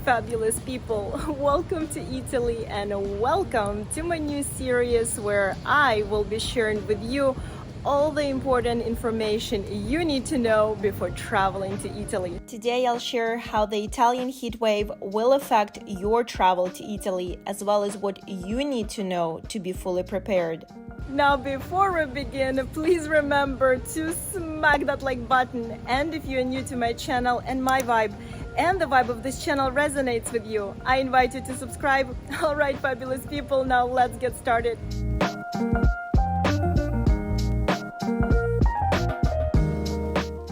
fabulous people. Welcome to Italy and welcome to my new series where I will be sharing with you all the important information you need to know before traveling to Italy. Today I'll share how the Italian heatwave will affect your travel to Italy, as well as what you need to know to be fully prepared. Now, before we begin, please remember to smack that like button. And if you're new to my channel and my vibe, and the vibe of this channel resonates with you, I invite you to subscribe. All right, fabulous people, now let's get started.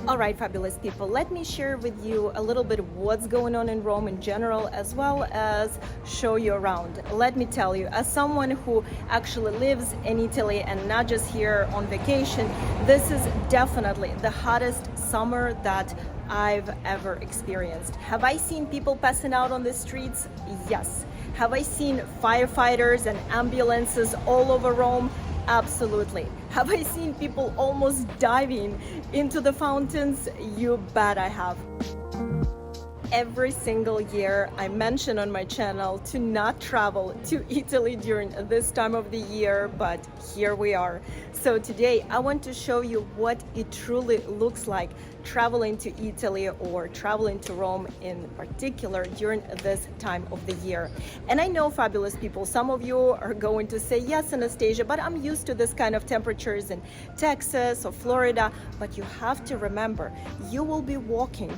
All right, fabulous people, let me share with you a little bit of what's going on in Rome in general, as well as show you around. Let me tell you, as someone who actually lives in Italy and not just here on vacation, this is definitely the hottest summer that I've ever experienced. Have I seen people passing out on the streets? Yes. Have I seen firefighters and ambulances all over Rome? Absolutely. Have I seen people almost diving into the fountains? You bet I have. Every single year I mention on my channel to not travel to Italy during this time of the year, but here we are. So today I want to show you what it truly looks like traveling to Italy or traveling to Rome in particular during this time of the year. And I know, fabulous people, some of you are going to say, yes, Anastasia, but I'm used to this kind of temperatures in Texas or Florida. But you have to remember, you will be walking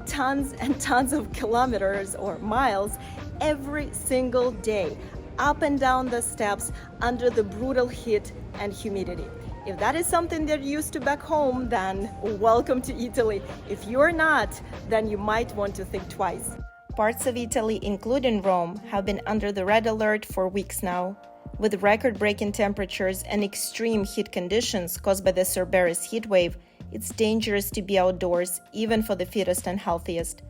tons and tons of kilometers or miles every single day, up and down the steps under the brutal heat and humidity. If that is something they're used to back home, then welcome to Italy. If you're not, then you might want to think twice. Parts of Italy, including Rome, have been under the red alert for weeks now. With record-breaking temperatures and extreme heat conditions caused by the Cerberus heatwave, it's dangerous to be outdoors, even for the fittest and healthiest.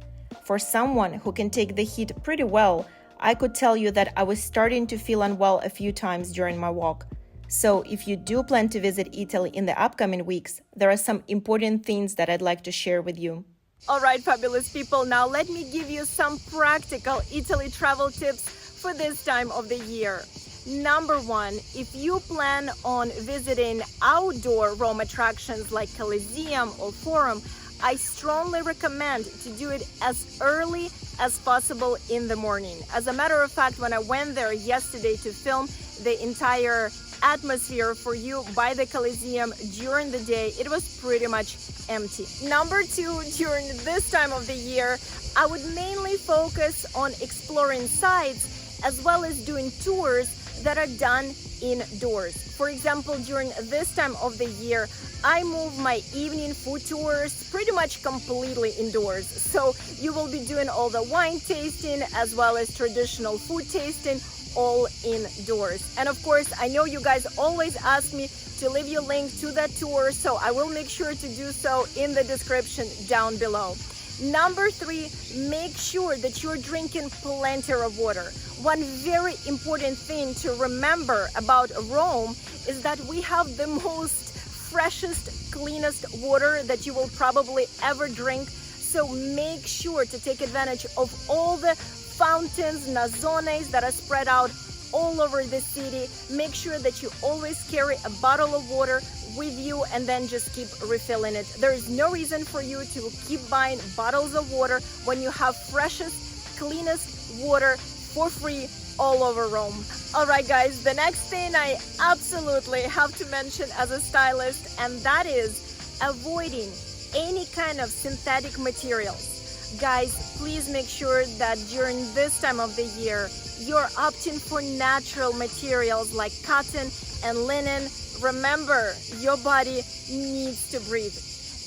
For someone who can take the heat pretty well, I could tell you that I was starting to feel unwell a few times during my walk. So if you do plan to visit Italy in the upcoming weeks, there are some important things that I'd like to share with you. All right, fabulous people, now let me give you some practical Italy travel tips for this time of the year. Number one, if you plan on visiting outdoor Rome attractions like Colosseum or Forum, I strongly recommend to do it as early as possible in the morning. As a matter of fact, when I went there yesterday to film the entire atmosphere for you by the Colosseum during the day, it was pretty much empty. Number two, during this time of the year, I would mainly focus on exploring sites as well as doing tours that are done indoors. For example, during this time of the year, I move my evening food tours pretty much completely indoors. So you will be doing all the wine tasting as well as traditional food tasting all indoors. And of course, I know you guys always ask me to leave you a link to that tour, so I will make sure to do so in the description down below. Number three, make sure that you're drinking plenty of water. One very important thing to remember about Rome is that we have the most freshest, cleanest water that you will probably ever drink. So make sure to take advantage of all the fountains, nazones that are spread out all over the city. Make sure that you always carry a bottle of water with you and then just keep refilling it. There is no reason for you to keep buying bottles of water when you have freshest, cleanest water for free all over Rome. All right, guys, the next thing I absolutely have to mention as a stylist, and that is avoiding any kind of synthetic materials. Guys, please make sure that during this time of the year, you're opting for natural materials like cotton and linen. Remember, your body needs to breathe.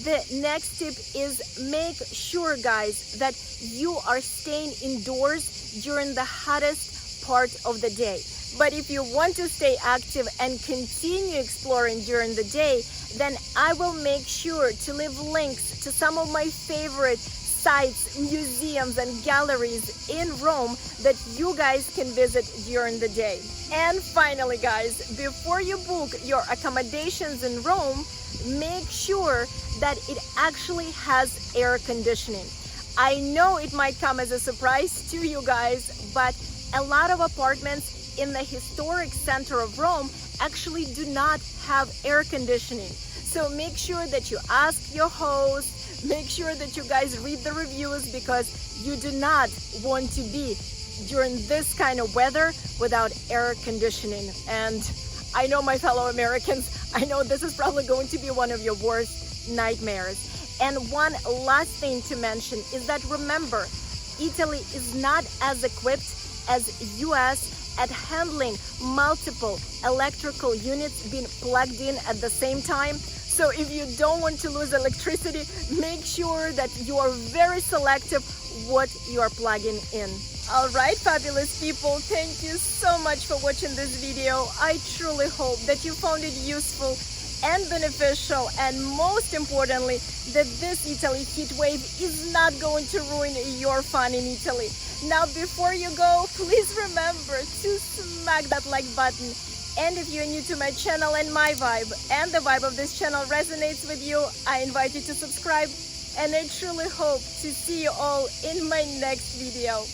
The next tip is make sure, guys, that you are staying indoors during the hottest part of the day. But if you want to stay active and continue exploring during the day, then I will make sure to leave links to some of my favorite sites, museums, and galleries in Rome that you guys can visit during the day. And finally, guys, before you book your accommodations in Rome, make sure that it actually has air conditioning. I know it might come as a surprise to you guys, but a lot of apartments in the historic center of Rome actually do not have air conditioning. So make sure that you ask your host, make sure that you guys read the reviews, because you do not want to be during this kind of weather without air conditioning. And I know, my fellow Americans, I know this is probably going to be one of your worst nightmares. And one last thing to mention is that, remember, Italy is not as equipped as US at handling multiple electrical units being plugged in at the same time. So if you don't want to lose electricity, make sure that you are very selective what you are plugging in. All right, fabulous people, thank you so much for watching this video. I truly hope that you found it useful and beneficial, and most importantly, that this Italy heat wave is not going to ruin your fun in Italy. Now, before you go, please remember to smack that like button. And if you're new to my channel and my vibe, and the vibe of this channel resonates with you, I invite you to subscribe. And I truly hope to see you all in my next video.